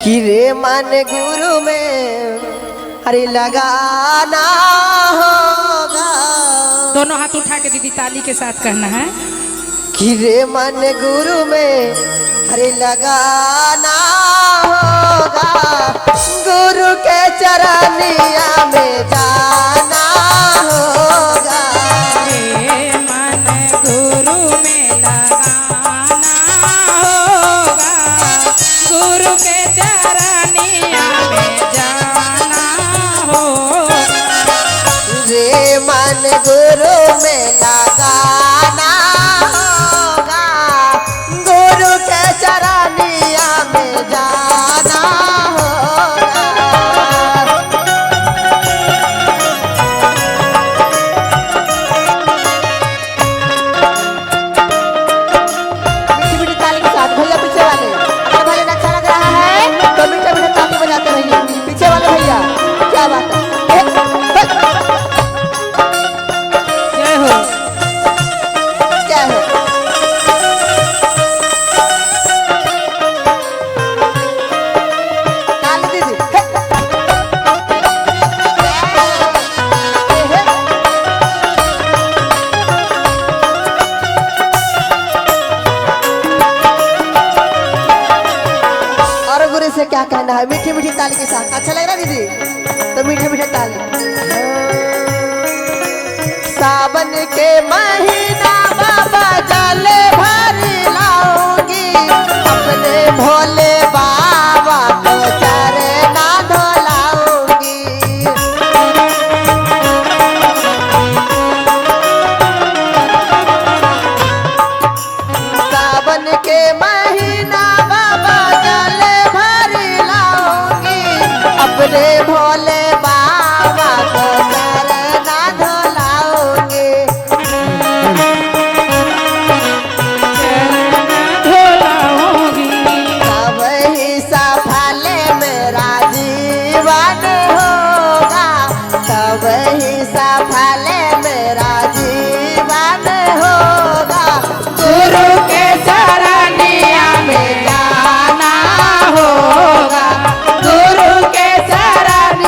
कि रे मन गुरु में अरे लगाना होगा। दोनों हाथ उठा के दीदी ताली के साथ कहना है कि रे मन गुरु में अरे लगाना होगा। गुरु के चरनिया में जाना होगा। रे मन गुरु में लगाना होगा। गुरु के चरनिया में जाना होगा। रे मन गुरु में लगाना होगा। गुरु के चरनिया में जाना होगा। मीठी मीठी ताली के साथ भैया पीछे वाले अगर भजन अच्छा लग रहा है तो मीठे मीठे ताली बजाते रहिए। पीछे वाले भैया क्या बात है। जय हो। क्या है ताली दीदी और गुरु से क्या कहना है। मीठी मीठी ताली के साथ अच्छा लग रहा है दीदी तो मीठे मीठे ताली। सावन के महीना बाबा जले भरी लाऊंगी। अपने भोले बाबा को चरना धोलाऊंगी। सावन के महीना बाबा जले भरी लाऊंगी। अपने भोले बाबा को चरना धोलाऊंगी। तब ही सफल मेरा जीवन होगा। तब ही सफल मेरा जीवन होगा। गुरु के चरनिया में जाना होगा। गुरु के चरण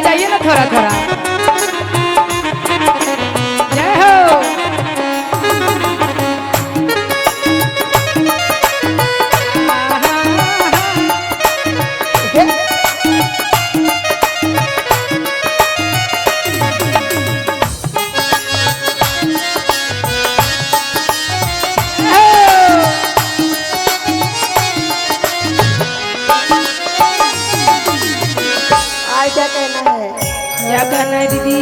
बजाइए ना थोड़ा थोड़ा। जय हो। आज क्या कहना है? क्या कहना है दीदी?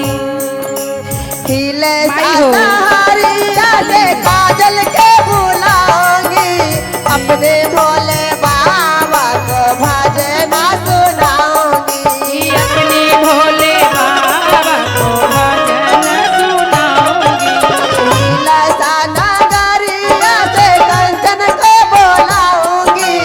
हिले माई हो। सहारिया से काजल के बुलाऊंगी, अपने भोले बाबा को भजना सुनाऊंगी। अपने भोले बाबा को भजन सुनाऊंगी। हिले सहारिया से कंचन को बुलाऊंगी,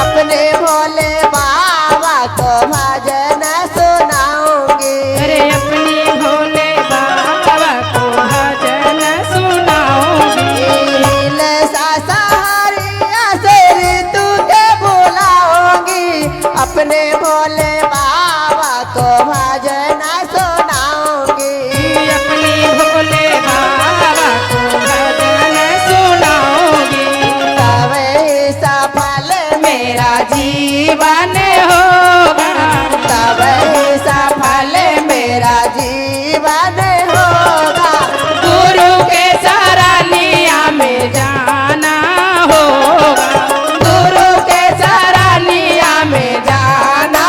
अपने भोले बाबा को भजन सुनाऊंगी। अरे अपने भोले बाबा को भजन सुनाऊंगी। हिले सहारिया से ऋतु के बुलाऊंगी, अपने भोले बाबा को भजन सुनाऊंगी। अपने भोले बाबा को भजन सुनाऊंगी। तब सफल मेरा जीवन होगा। तब सफल मेरा जीवन होगा। गुरु के सरानिया में जाना होगा। गुरु के सरानिया में जाना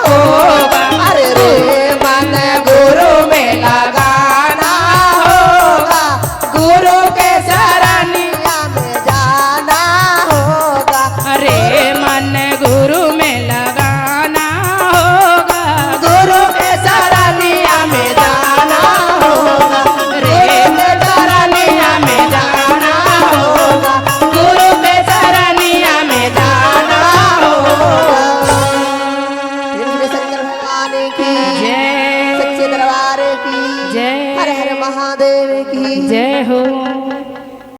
होगा। अरे रे मन गुरु में लगाना होगा, गुरु के सरानिया दुनिया में जाना होगा। अरे मन गुरु में लगाना होगा। गुरु के सरानिया में जाना होगा। रे सरानिया में जाना होगा। गुरु के सरानिया में जाना होगा। धीरे शंकर भगवान की जय सच्चे दरबार की जय हर हर महादेव की जय हो।